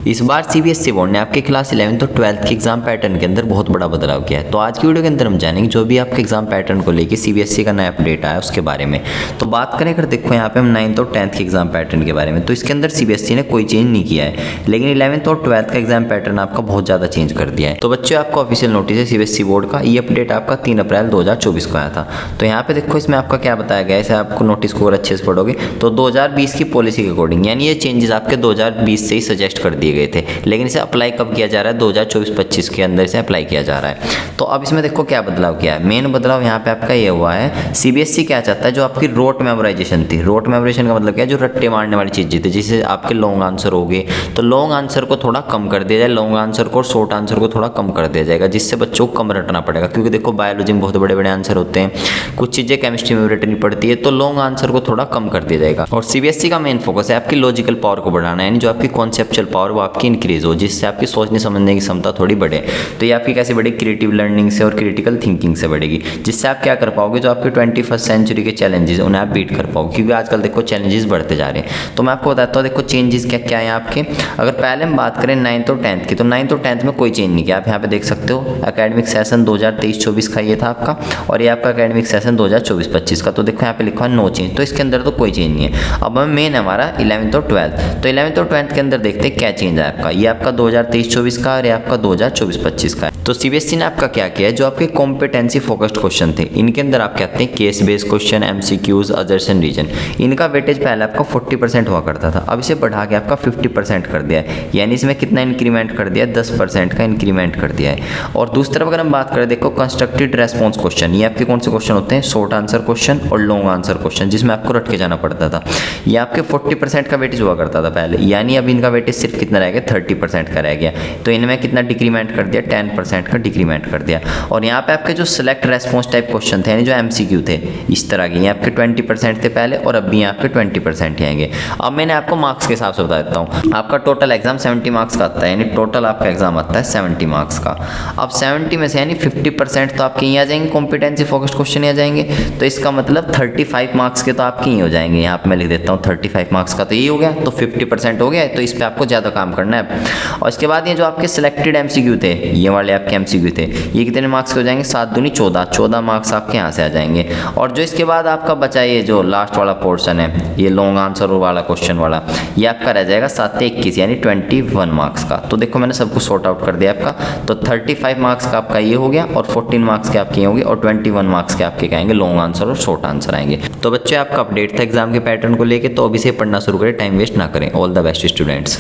इस बार CBSE board ने आपके क्लास 11th और 12th के एग्जाम पैटर्न के अंदर बहुत बड़ा बदलाव किया है। तो आज की वीडियो के अंदर हम जानेंगे जो भी आपके एग्जाम पैटर्न को लेके सीबीएसई का नया अपडेट आया उसके बारे में। तो बात करें अगर देखो यहाँ पे हम 9th और 10th के एग्जाम पैटर्न के बारे में, तो इसके अंदर सीबीएसई ने कोई चेंज नहीं किया है, लेकिन 11th और 12th का एग्जाम पैटर्न आपका बहुत ज़्यादा चेंज कर दिया है। तो बच्चों आपका ऑफिशियल नोटिस है सीबीएसई बोर्ड का, ये अपडेट आपका 3 अप्रैल 2024 को आया था। तो यहाँ पे देखो इसमें आपका क्या बताया गया है, इसे आपको नोटिस को अगर अच्छे से पढ़ोगे तो 2020 की पॉलिसी के अकॉर्डिंग, यानी ये चेंजेस आपके 2020 से ही सजेस्ट कर दिए गए थे, लेकिन इसे अप्लाई कब किया जा रहा है 2024-25 के अंदर इसे अप्लाई किया जा रहा है। तो अब इसमें देखो क्या बदलाव किया है। मेन बदलाव यहाँ पे आपका ये हुआ है, सीबीएसई क्या चाहता है, जो आपकी रोट मेमोराइजेशन थी, रोट मेमोराइजेशन का मतलब क्या है, जो रट्टे मारने वाली चीज़ थी, जिसे आपके लॉन्ग आंसर हो गए, तो लॉन्ग आंसर को थोड़ा कम कर दिया जाए, लॉन्ग आंसर को और शॉर्ट आंसर को थोड़ा कम कर दिया जाएगा, जिससे बच्चों को कम रटना पड़ेगा। क्योंकि देखो बायोलॉजी में बहुत बड़े बड़े आंसर होते हैं, कुछ चीज़ें केमिस्ट्री में रटनी पड़ती है, तो लॉन्ग आंसर को थोड़ा कम कर दिया जाएगा। और सीबीएसई का मेन फोकस है आपकी लॉजिकल पावर को बढ़ाना, यानी जो आपकी कॉन्सेप्चुअल पावर वो आपकी इंक्रीज हो, जिससे आपकी सोचने समझने की क्षमता थोड़ी बढ़े। तो ये आपकी कैसे बढ़ेगी, क्रिएटिव लर्निंग से और क्रिटिकल थिंकिंग से बढ़ेगी, जिससे आप क्या कर पाओगे, जो आपके 21st सेंचुरी के चैलेंजेस उन्हें आप बीट कर पाओगे। क्योंकि आजकल देखो चैलेंजेस बढ़ते जा रहे हैं। तो मैं आपको बताता हूँ देखो चेंजेस क्या क्या है आपके। अगर पहले हम बात करें 9th और 10th की, तो 9th और 10th में कोई चेंज नहीं किया। आप यहाँ पे देख सकते हो एकेडमिक सेशन 2023-24 का ये था आपका, और ये आपका एकेडमिक सेशन 2024-25 का। तो देखो यहाँ पे लिखा है नो चेंज, तो इसके अंदर तो कोई चेंज नहीं है। अब हमें मेन हमारा 11th और 12th, तो 11th और 12th के अंदर देखते हैं क्या चेंज है आपका। ये आपका 2023-24 का और ये आपका 2024-25 का है। तो सीबीएसई ने आपका क्या किया है, जो आपके कॉम्पिटेंसी फोकस्ड क्वेश्चन थे, इनके अंदर आप कहते हैं case based question, MCQs, others and reason, इनका वेटेज पहले आपका 40% हुआ करता था, अब इसे बढ़ा के आपका 50% कर दिया है। यानी इसमें कितना इंक्रीमेंट कर दिया है, 10% का इंक्रीमेंट कर दिया है। और दूसरी तरफ अगर हम बात करें देखो कंस्ट्रक्टेड रेस्पॉन्स क्वेश्चन, ये आपके कौन से क्वेश्चन होते हैं, शॉर्ट आंसर क्वेश्चन और लॉन्ग आंसर क्वेश्चन, जिसमें आपको रट के जाना पड़ता था। ये आपके 40% का वेटेज हुआ करता था पहले, यानी अब इनका वेटेज सिर्फ कितना रह गया, 30% का रह गया। तो इनमें कितना डिक्रीमेंट कर दिया, 10% का डिक्रीमेंट कर दिया। और यहाँ पे आपके जो सिलेक्ट रेस्पॉन्स टाइप क्वेश्चन थे, यानी जो एमसीक्यू थे इस तरह के, ये आपके 20% थे पहले, और अब भी आपके 20% आएंगे। अब मैंने आपको मार्क्स के हिसाब से बता देता हूँ। आपका टोटल एग्जाम 70 मार्क्स का आता है, यानी टोटल आपका एग्जाम आता है 70 मार्क्स का। अब 70 में से यानी 50% तो आपके यहाँ जाएंगे, कॉम्पिटेंसी फोकस्ड क्वेश्चन यहाँ जाएंगे, तो इसका मतलब 35 मार्क्स के तो आपके ही हो जाएंगे। यहाँ पे मैं लिख देता हूँ 35 मार्क्स का तो ये हो गया, तो 50% हो गया, तो इस पर आपको ज़्यादा काम करना है। और इसके बाद ये जो आपके सिलेक्टेड एमसीक्यू थे, ये वाले आपके एमसीक्यू थे, ये कितने मार्क्स के हो जाएंगे, 7 दूनी 14 मार्क्स आपके यहाँ से आ जाएंगे। और जो इसके बाद आपका बचा ये जो लास्ट वाला पोर्शन है, ये लॉन्ग आंसर वाला क्वेश्चन वाला, ये आपका रह जाएगा 7 21, यानी 21 मार्क्स का। तो देखो मैंने सब कुछ सॉर्ट आउट कर दिया आपका। तो 35 मार्क्स का आपका ये हो गया, और 14 मार्क्स के आपके ये होंगे, और 21 मार्क्स के आपके आएंगे लॉन्ग आंसर और शॉर्ट आंसर आएंगे। तो बच्चे आपका अपडेट था एग्जाम के पैटर्न को लेके, तो अभी से पढ़ना शुरू करें, टाइम वेस्ट ना करें। All the best students.